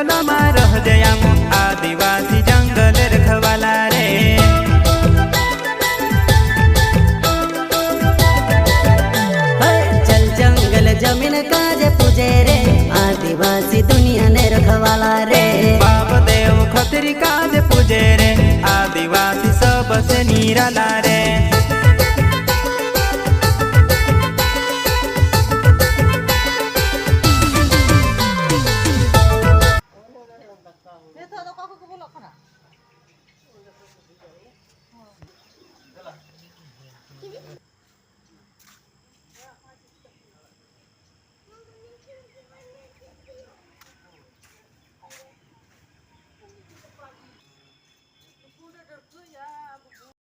जंगल में रह जया आदिवासी जंगल रखवाला रे। चल जंगल जमीन काज पूजे रे आदिवासी दुनिया ने रखवाला रे। बाप देव खतरी काज पूजे रे आदिवासी सबसे निराला रे।